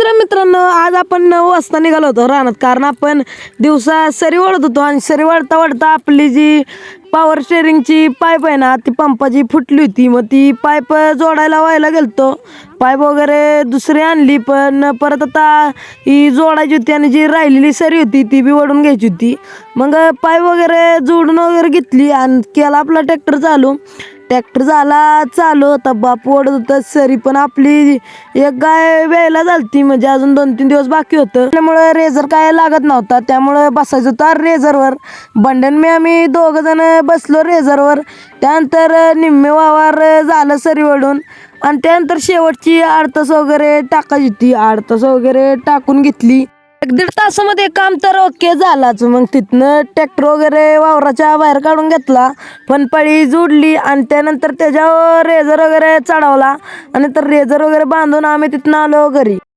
नमस्कार मित्रांनो, आज आपण 9 वाजता निघालो होतो रानात. कारण आपण दिवसा सरी वळत होतो आणि सरी वळता वळता आपली जी पॉवर स्टेरिंगची पाईप आहे ना, ती पंपाची फुटली होती. मग ती पाईप जोडायला व्हायला गेलतो. पाईप वगैरे दुसरी आणली, पण परत आता ही जोडायची होती आणि जी राहिलेली सरी होती ती बी ओढून घ्यायची होती. मग पाईप वगैरे जोडून वगैरे घेतली आणि केला आपला ट्रॅक्टर चालू. ट्रॅक्टर झाला चालू होता, बाप ओढत होता सरी. पण आपली एक गाय वेळेला झालती, म्हणजे अजून 2-3 दिवस बाकी होतं. त्यामुळे रेझर काय लागत नव्हता, त्यामुळे बसायचं होतं रेझरवर. बंडन मी आम्ही 2 जण बसलो रेझरवर. त्यानंतर निम्मे वावर झालं सरी ओढून आणि त्यानंतर शेवटची 8 तास वगैरे टाकायची होती. 8 तास वगैरे टाकून घेतली. 1-1.5 तासामध्ये काम तर ओके झालाच. मग तिथनं ट्रॅक्टर वगैरे वावराच्या बाहेर काढून घेतला, पण पळी जोडली आणि त्यानंतर त्याच्यावर रेझर वगैरे चढवला आणि तर रेझर वगैरे बांधून आम्ही तिथनं आलो घरी.